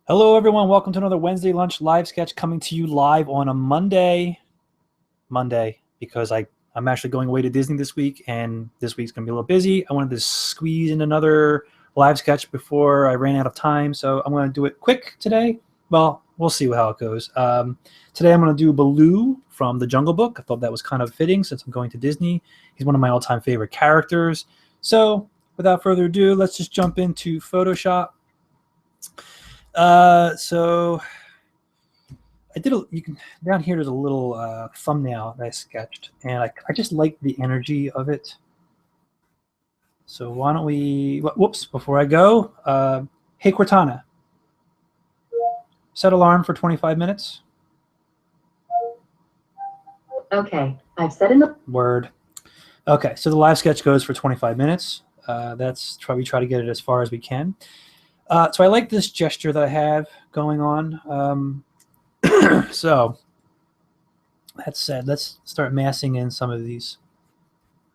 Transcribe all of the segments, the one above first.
Hello, everyone. Welcome to another Wednesday Lunch live sketch coming to you live on a Monday, because I'm actually going away to Disney this week, and this week's going to be a little busy. I wanted to squeeze in another live sketch before I ran out of time, so I'm going to do it quick today. Well, we'll see how it goes. Today I'm going to do Baloo from the Jungle Book. I thought that was kind of fitting since I'm going to Disney. He's one of my all-time favorite characters. So without further ado, let's just jump into Photoshop. So I did down here. There's a little thumbnail that I sketched, and I just like the energy of it. So why don't we? Whoops! Before I go, hey Cortana, set alarm for 25 minutes. Okay, I've set in the word. Okay, so the live sketch goes for 25 minutes. That's we try to get it as far as we can. So I like this gesture that I have going on. So that said, let's start massing in some of these.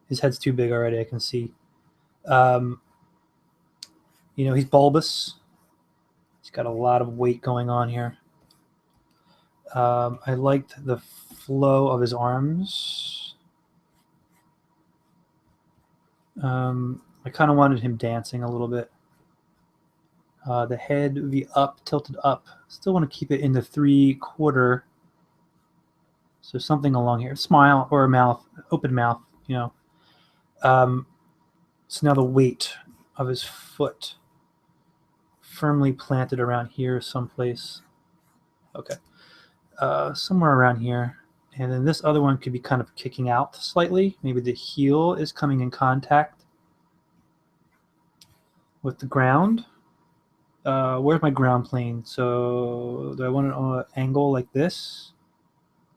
His head's too big already, I can see. He's bulbous. He's got a lot of weight going on here. I liked the flow of his arms. I kind of wanted him dancing a little bit. The head would be up, tilted up. Still want to keep it in the 3/4. So something along here. Smile or a mouth, open mouth, So now the weight of his foot firmly planted around here someplace. Okay. Somewhere around here. And then this other one could be kind of kicking out slightly. Maybe the heel is coming in contact with the ground. Where's my ground plane? So do I want it on an angle like this?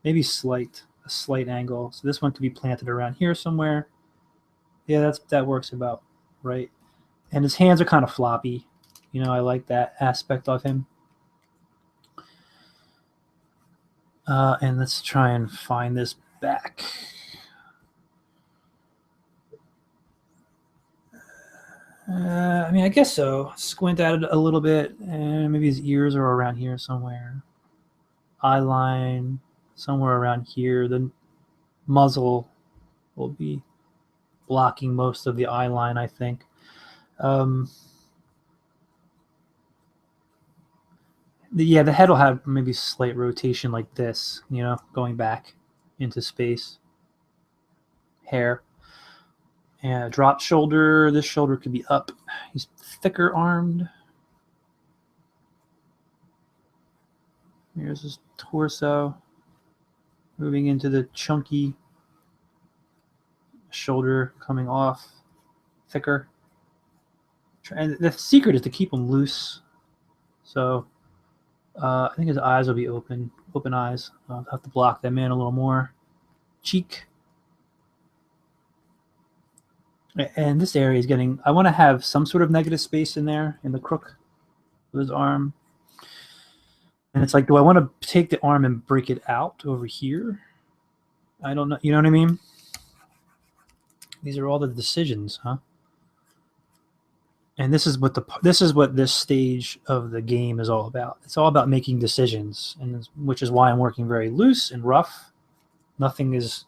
Maybe a slight angle. So this one could be planted around here somewhere. Yeah, that works about right. And his hands are kind of floppy. I like that aspect of him. And let's try and find this back. I guess so. Squint at it a little bit, and maybe his ears are around here somewhere. Eye line somewhere around here. The muzzle will be blocking most of the eye line, I think. The head will have maybe slight rotation like this, going back into space. Hair. And drop shoulder. This shoulder could be up. He's thicker armed. Here's his torso. Moving into the chunky shoulder coming off. Thicker. And the secret is to keep him loose. So I think his eyes will be open eyes. I'll have to block them in a little more. Cheek. And this area is getting, I want to have some sort of negative space in there in the crook of his arm. And it's like, do I want to take the arm and break it out over here? I don't know. You know what I mean? These are all the decisions, huh? And this is what this stage of the game is all about. It's all about making decisions, and which is why I'm working very loose and rough. Nothing is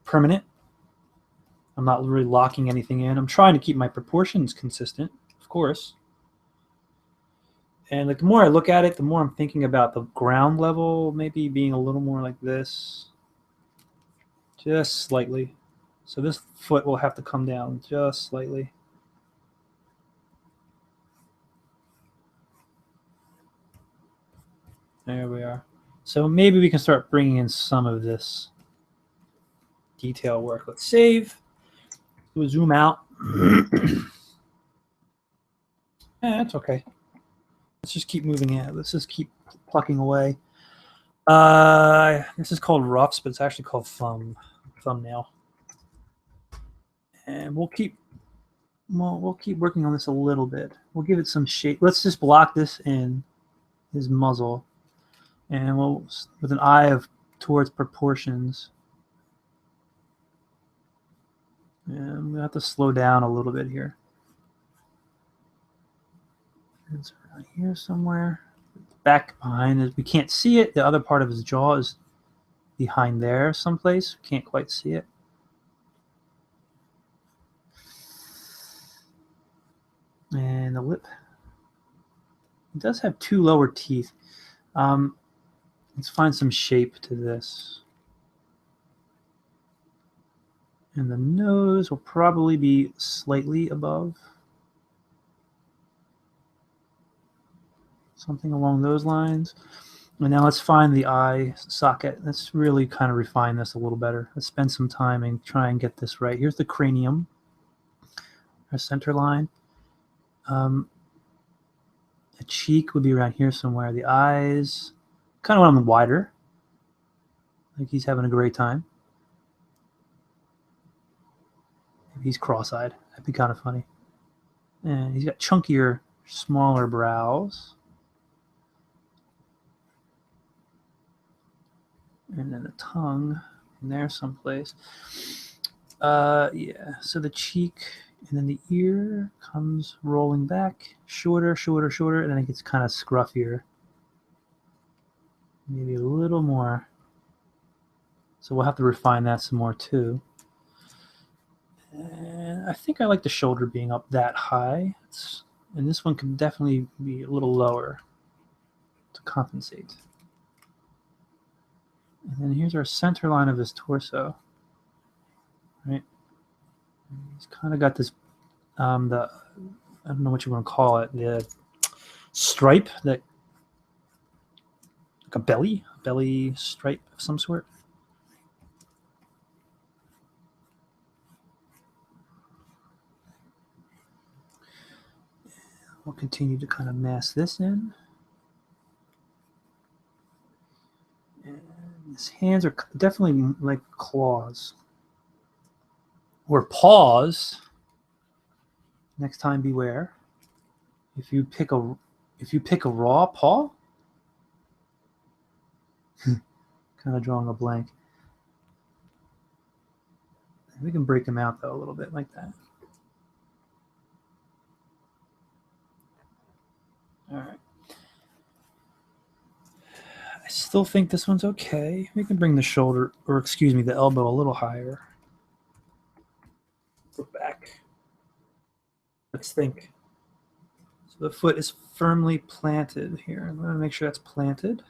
permanent. I'm not really locking anything in. I'm trying to keep my proportions consistent, of course. And the more I look at it, the more I'm thinking about the ground level maybe being a little more like this. Just slightly. So this foot will have to come down just slightly. There we are. So maybe we can start bringing in some of this detail work. Let's save. We'll zoom out. That's okay. Let's just keep moving in. Let's just keep plucking away. This is called roughs, but it's actually called thumbnail. And we'll keep working on this a little bit. We'll give it some shape. Let's just block this in his muzzle, and we'll, with an eye towards proportions. And we have to slow down a little bit here. It's around here somewhere. Back behind it. We can't see it. The other part of his jaw is behind there someplace. Can't quite see it. And the lip. It does have two lower teeth. Let's find some shape to this. And the nose will probably be slightly above. Something along those lines. And now let's find the eye socket. Let's really kind of refine this a little better. Let's spend some time and try and get this right. Here's the cranium, our center line. The cheek would be around here somewhere. The eyes, kind of want them wider. Like he's having a great time. Maybe he's cross-eyed. That'd be kind of funny. And he's got chunkier, smaller brows. And then the tongue in there someplace. Yeah, so the cheek and then the ear comes rolling back, shorter, shorter, shorter, and then it gets kind of scruffier. Maybe a little more. So we'll have to refine that some more too. And I think I like the shoulder being up that high. And this one can definitely be a little lower to compensate. And then here's our center line of his torso. Right? He's kind of got this, I don't know what you want to call it, the stripe, that like a belly stripe of some sort. We'll continue to kind of mask this in. And his hands are definitely like claws. Or paws. Next time, beware. If you pick a raw paw, kind of drawing a blank. We can break them out though a little bit like that. All right. I still think this one's okay. We can bring the shoulder, or excuse me, the elbow a little higher. Go back. Let's think. So the foot is firmly planted here. I'm going to make sure that's planted.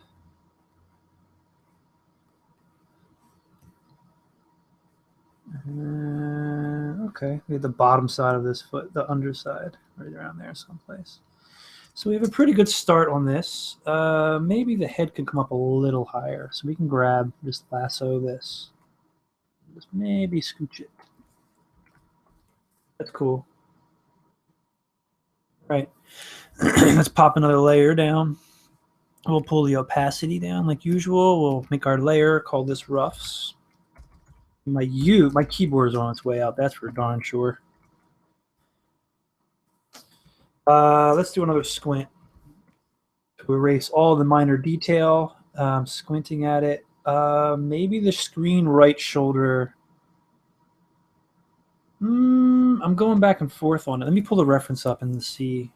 Okay, we have the bottom side of this foot, the underside, right around there someplace. So we have a pretty good start on this. Maybe the head can come up a little higher. So we can grab, just lasso this. Just maybe scooch it. That's cool. Right. Let's pop another layer down. We'll pull the opacity down like usual. We'll make our layer, call this roughs. My keyboard is on its way out, that's for darn sure. Let's do another squint to erase all the minor detail. Squinting at it. Maybe the screen right shoulder. I'm going back and forth on it. Let me pull the reference up and see.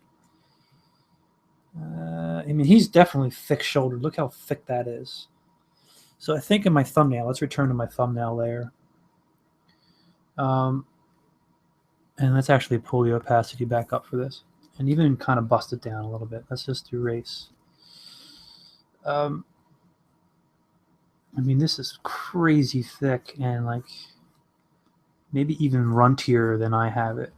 I mean, he's definitely thick-shouldered. Look how thick that is. So I think in my thumbnail, let's return to my thumbnail layer. And let's actually pull the opacity back up for this. And even kind of bust it down a little bit. Let's just erase. I mean, this is crazy thick and like maybe even runtier than I have it.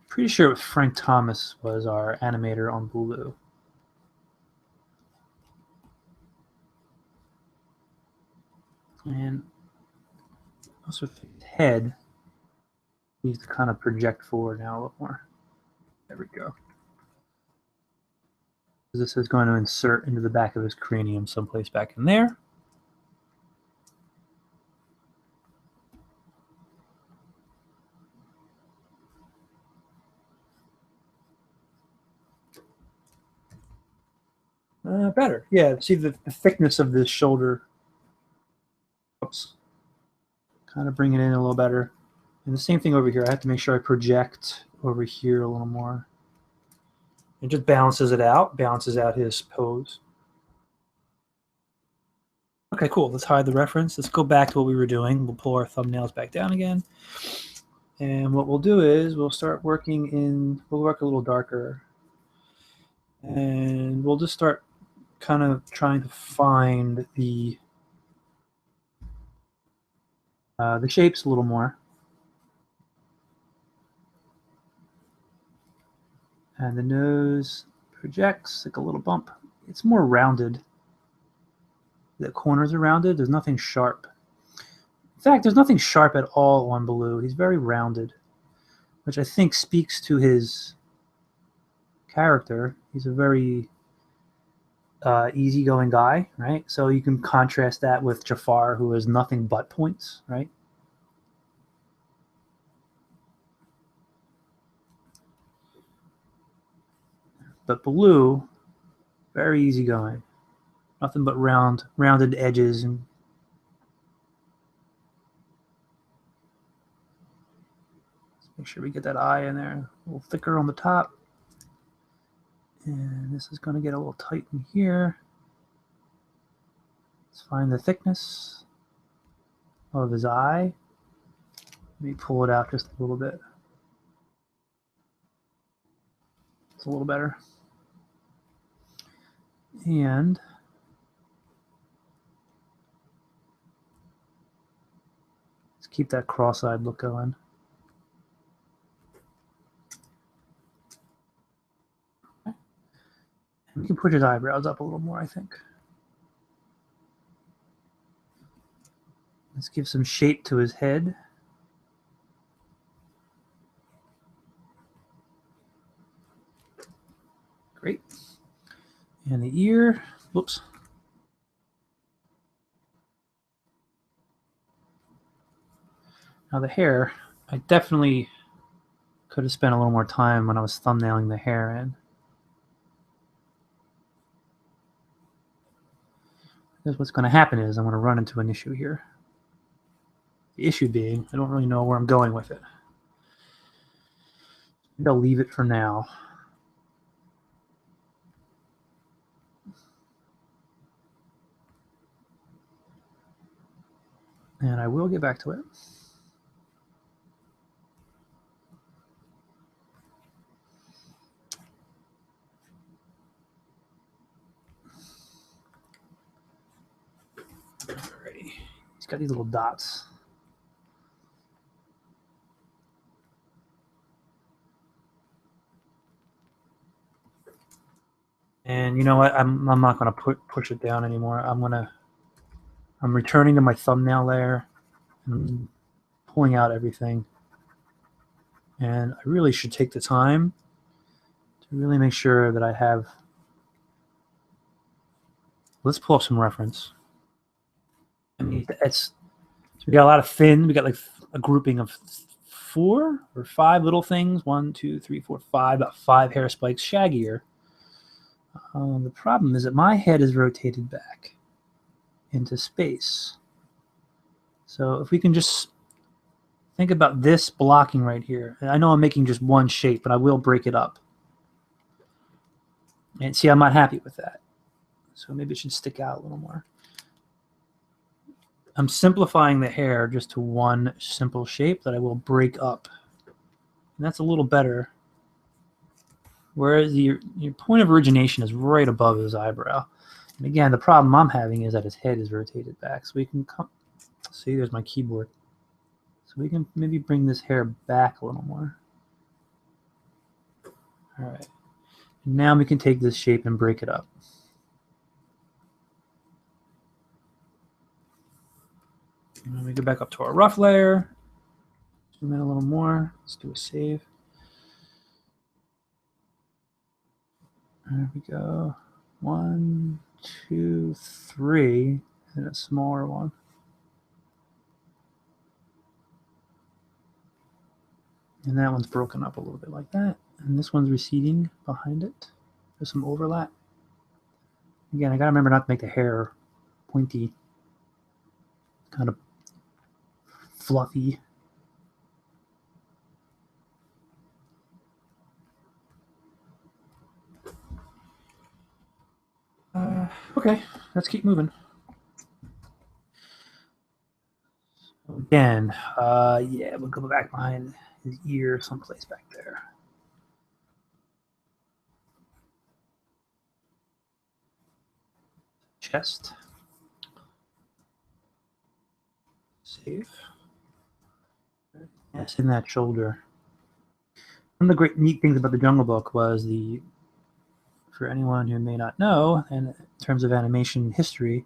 Pretty sure Frank Thomas was our animator on Baloo. And also with the head, needs to kind of project forward now a little more. There we go. This is going to insert into the back of his cranium someplace back in there. Better. Yeah, see the thickness of this shoulder. Oops. Kind of bring it in a little better. And the same thing over here. I have to make sure I project over here a little more. It just balances it out, balances out his pose. Okay, cool. Let's hide the reference. Let's go back to what we were doing. We'll pull our thumbnails back down again. And what we'll do is we'll start working in, we'll work a little darker. And we'll just start kind of trying to find the shapes a little more. And the nose projects like a little bump. It's more rounded. The corners are rounded. There's nothing sharp. In fact, there's nothing sharp at all on Baloo. He's very rounded, which I think speaks to his character. He's a very easygoing guy, right? So you can contrast that with Jafar, who has nothing but points, right? But Baloo, very easygoing. Nothing but rounded edges. And let's make sure we get that eye in there. A little thicker on the top. And this is going to get a little tight in here. Let's find the thickness of his eye. Let me pull it out just a little bit. It's a little better. And let's keep that cross-eyed look going. Okay. And we can push his eyebrows up a little more, I think. Let's give some shape to his head. Great. And the ear, whoops. Now the hair, I definitely could have spent a little more time when I was thumbnailing the hair in. Because what's going to happen is I'm going to run into an issue here. The issue being, I don't really know where I'm going with it. Maybe I'll leave it for now. And I will get back to it. Alrighty. He's got these little dots. And you know what? I'm not going to push it down anymore. I'm returning to my thumbnail layer and pulling out everything. And I really should take the time to really make sure that I have. Let's pull up some reference. I mean, so we got a lot of thin. We got like a grouping of 4 or 5 little things. 1, 2, 3, 4, 5. About 5 hair spikes shaggier. The problem is that my head is rotated back into space. So if we can just think about this blocking right here. And I know I'm making just one shape, but I will break it up. And see, I'm not happy with that. So maybe it should stick out a little more. I'm simplifying the hair just to one simple shape that I will break up. And that's a little better. Whereas your point of origination is right above his eyebrow. And again, the problem I'm having is that his head is rotated back. So we can come, see, there's my keyboard. So we can maybe bring this hair back a little more. All right. And now we can take this shape and break it up. And then we go back up to our rough layer. Zoom in a little more. Let's do a save. There we go. 1, 2, 3, and a smaller one. And that one's broken up a little bit like that. And this one's receding behind it. There's some overlap. Again, I gotta remember not to make the hair pointy, kind of fluffy. Okay, let's keep moving. Again, yeah, we'll go back behind his ear, someplace back there. Chest. Save. Yes, in that shoulder. One of the great neat things about the Jungle Book was for anyone who may not know, and in terms of animation history,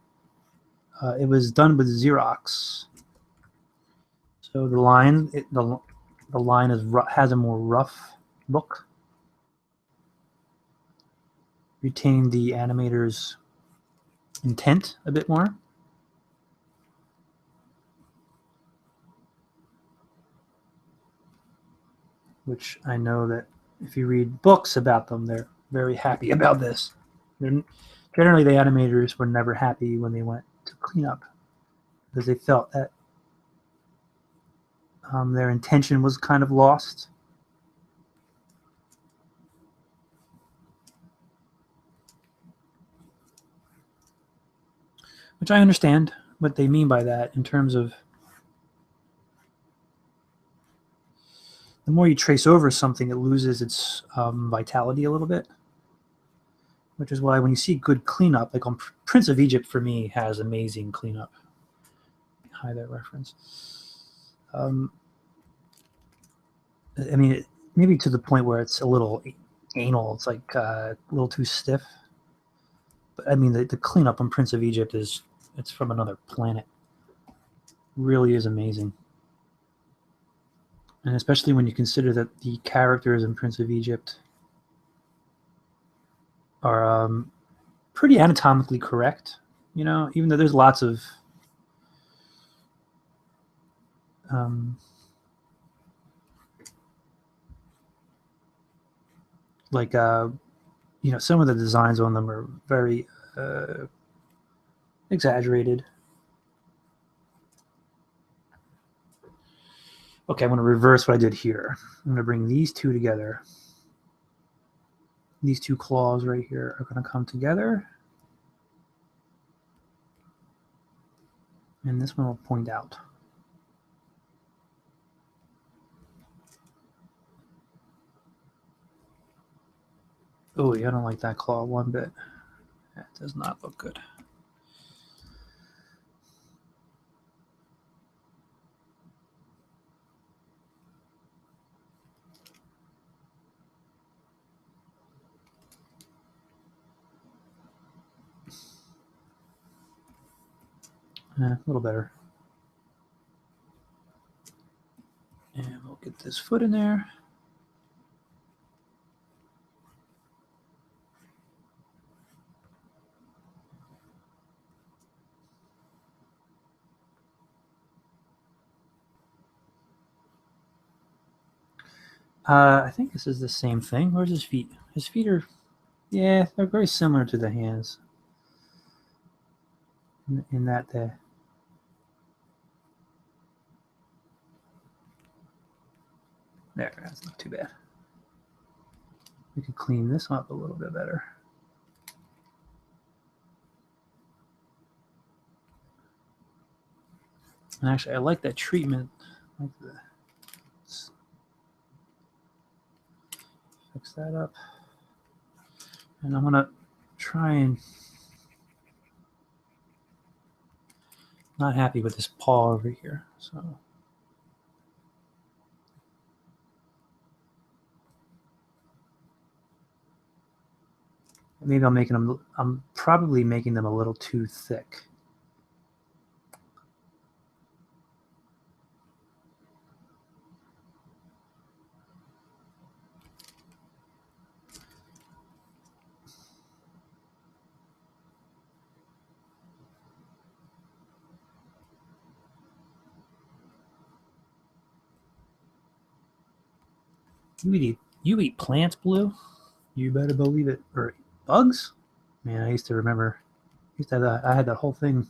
it was done with Xerox. So the line, the line has a more rough look, retaining the animator's intent a bit more. Which I know that if you read books about them, they're very happy about this. Generally, the animators were never happy when they went to cleanup because they felt that their intention was kind of lost. Which I understand what they mean by that in terms of the more you trace over something, it loses its vitality a little bit. Which is why when you see good cleanup, like on Prince of Egypt for me has amazing cleanup. Hide that reference. I mean, maybe to the point where it's a little anal. It's like a little too stiff. But I mean, the cleanup on Prince of Egypt it's from another planet. Really is amazing. And especially when you consider that the characters in Prince of Egypt are pretty anatomically correct. You know, even though there's lots of like you know, some of the designs on them are very exaggerated. Okay, I'm going to reverse what I did here. I'm going to bring these two together. These two claws right here are going to come together. And this one will point out. Oh, yeah, I don't like that claw one bit. That does not look good. A little better. And we'll get this foot in there. I think this is the same thing. Where's his feet? His feet are, yeah, they're very similar to the hands. In that there. There, that's not too bad. We can clean this up a little bit better. And actually, I like that treatment. Let's fix that up. And I'm going to try and... Not happy with this paw over here, so... Maybe I'm probably making them a little too thick. You eat plants, Blue? You better believe it. Or bugs? Man, I used to remember. I had that whole thing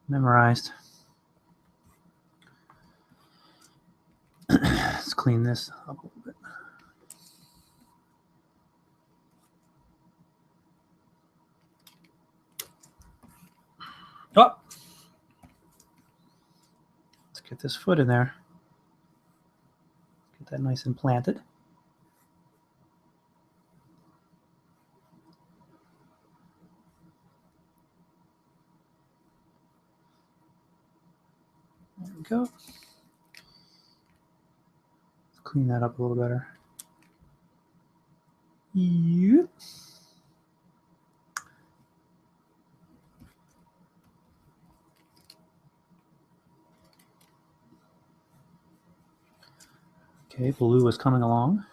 memorized. Let's clean this up a little bit. Oh, let's get this foot in there. Get that nice and planted. There we go. Let's clean that up a little better. Yep. Okay, Baloo is coming along.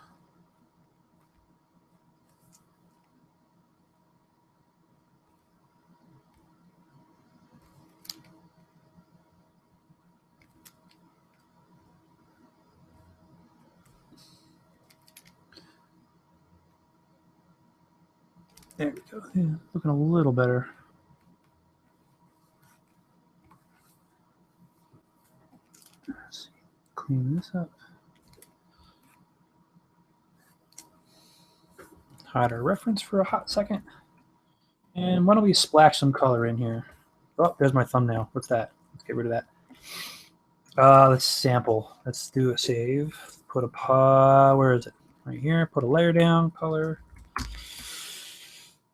There we go. Yeah, looking a little better. Let's see. Clean this up. Hide our reference for a hot second. And why don't we splash some color in here? Oh, there's my thumbnail. What's that? Let's get rid of that. Let's sample. Let's do a save. Put a where is it? Right here. Put a layer down. Color.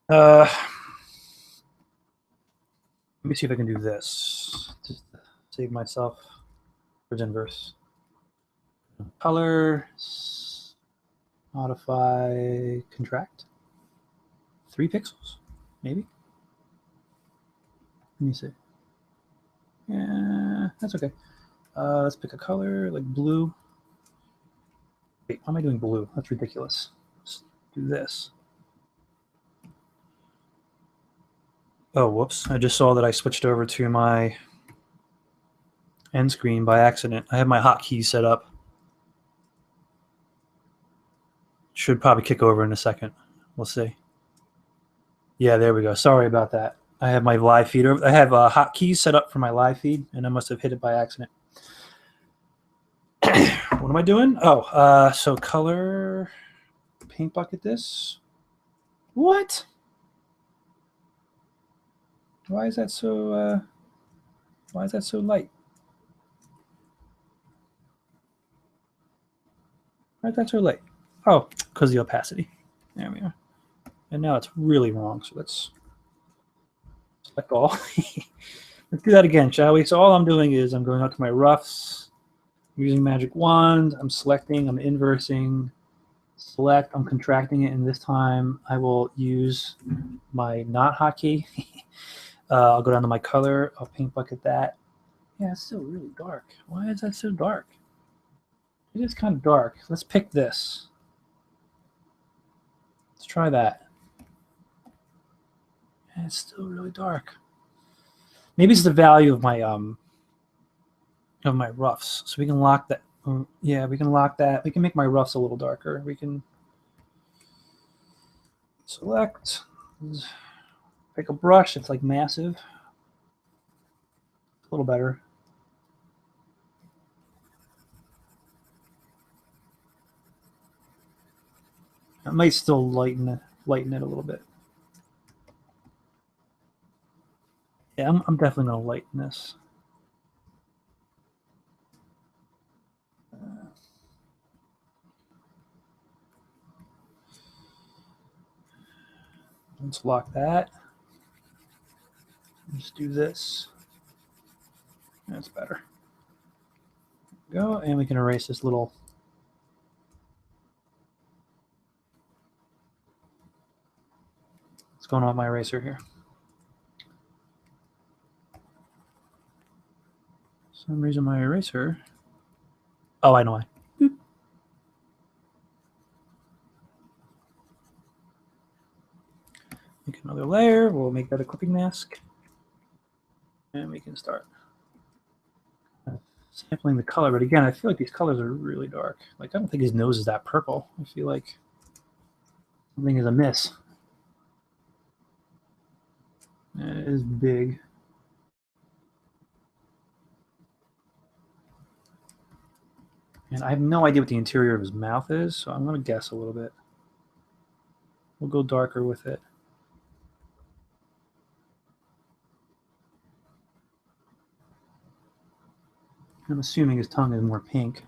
Let me see if I can do this. Just save myself. Where's inverse? Color. Modify. Contract. 3 pixels, maybe. Let me see. Yeah, that's okay. Let's pick a color like blue. Wait, why am I doing blue? That's ridiculous. Let's do this. Oh, whoops. I just saw that I switched over to my end screen by accident. I have my hotkeys set up. Should probably kick over in a second. We'll see. Yeah, there we go. Sorry about that. I have my live feed over. I have hotkeys set up for my live feed, and I must have hit it by accident. What am I doing? Oh, so color, paint bucket this. What? Why is that so? Why is that so light? Why is that so light? Oh, because the opacity. There we are. And now it's really wrong. So let's select all. Let's do that again, shall we? So all I'm doing is I'm going out to my roughs. I'm using magic wand. I'm selecting. I'm inversing. Select. I'm contracting it. And this time I will use my not hotkey. I'll go down to my color. I'll paint bucket that. Yeah, it's still really dark. Why is that so dark? It is kind of dark. Let's pick this. Let's try that. And it's still really dark. Maybe it's the value of my roughs. So we can lock that. Yeah, we can lock that. We can make my roughs a little darker. We can select. Pick a brush. It's like massive. A little better. I might still lighten it a little bit. Yeah, I'm definitely going to lighten this. Let's lock that. Let's do this. That's better. Go, and we can erase this little. What's going on with my eraser here? For some reason my eraser. Oh, I know why. Boop. Make another layer. We'll make that a clipping mask. And we can start sampling the color. But again, I feel like these colors are really dark. Like, I don't think his nose is that purple. I feel like something is amiss. It is big. And I have no idea what the interior of his mouth is, so I'm going to guess a little bit. We'll go darker with it. I'm assuming his tongue is more pink.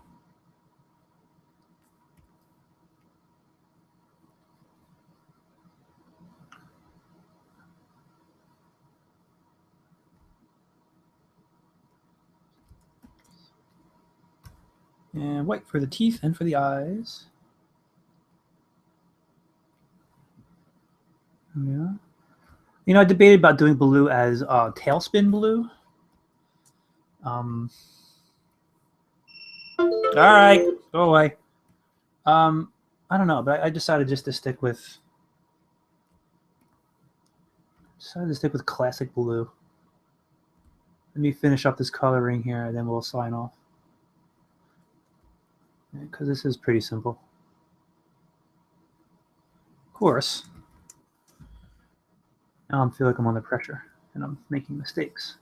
And white for the teeth and for the eyes. Yeah. You know, I debated about doing Baloo as tailspin Baloo. All right, go away. I don't know, but I decided just to stick with classic Baloo. Let me finish up this coloring here, and then we'll sign off. Because this is pretty simple. Of course, now I feel like I'm under pressure, and I'm making mistakes.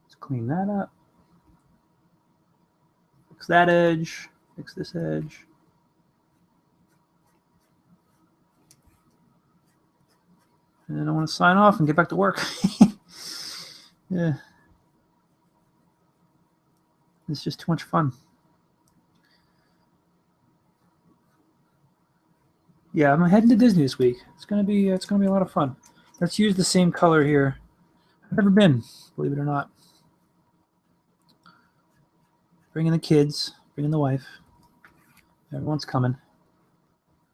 Let's clean that up. Fix that edge. Fix this edge. And then I want to sign off and get back to work. Yeah. It's just too much fun. Yeah, I'm heading to Disney this week. It's gonna be a lot of fun. Let's use the same color here. I've never been, believe it or not. Bringing the kids, bringing the wife. Everyone's coming.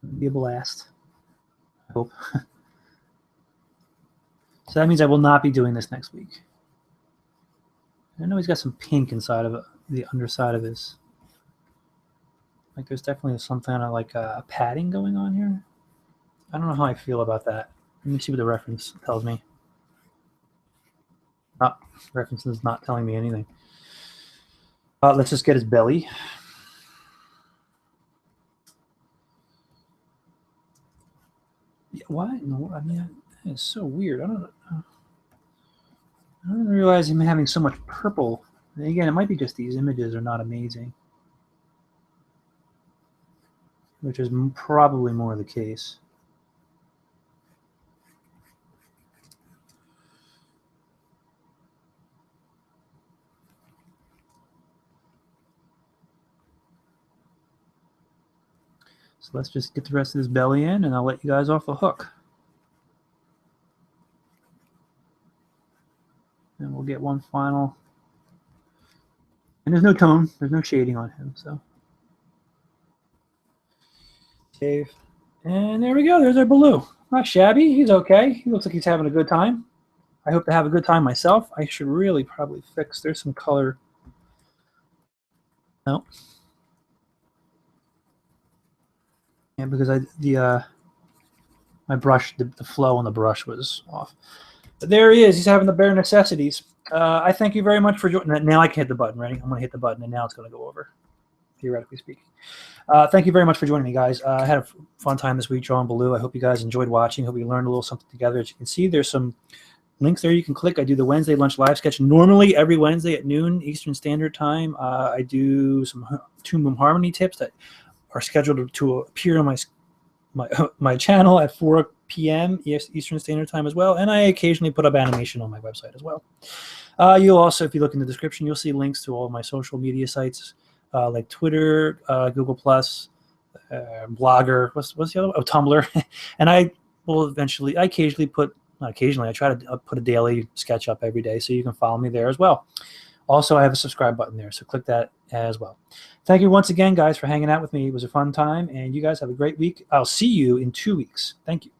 It'll be a blast. I hope. So that means I will not be doing this next week. I know he's got some pink inside of the underside of his. Like there's definitely some kind of like a padding going on here. I don't know how I feel about that. Let me see what the reference tells me. Oh, reference is not telling me anything. Let's just get his belly. Yeah, why? No, I mean, it's so weird. I don't realize him having so much purple. And again, it might be just these images are not amazing, which is probably more the case. So let's just get the rest of this belly in, and I'll let you guys off the hook. And we'll get one final. And there's no tone. There's no shading on him. So save. And there we go. There's our Baloo. Not shabby. He's okay. He looks like he's having a good time. I hope to have a good time myself. I should really probably fix. There's some color. No. Yeah, because my brush, the flow on the brush was off. But there he is. He's having the bare necessities. I thank you very much for joining. Now I can hit the button. Ready? I'm going to hit the button, and now it's going to go over, theoretically speaking. Thank you very much for joining me, guys. I had a fun time this week drawing Baloo. I hope you guys enjoyed watching. Hope you learned a little something together. As you can see, there's some links there you can click. I do the Wednesday lunch live sketch normally every Wednesday at noon Eastern Standard Time. I do some Toon Boom Harmony tips that are scheduled to appear on my channel at 4 p.m. Eastern Standard Time as well, and I occasionally put up animation on my website as well. You'll also, if you look in the description, you'll see links to all of my social media sites like Twitter, Google+, Blogger, what's the other one? Oh, Tumblr. And I will eventually, I occasionally put, not occasionally, I try to put a daily sketch up every day, so you can follow me there as well. Also, I have a subscribe button there, so click that as well. Thank you once again, guys, for hanging out with me. It was a fun time, and you guys have a great week. I'll see you in 2 weeks. Thank you.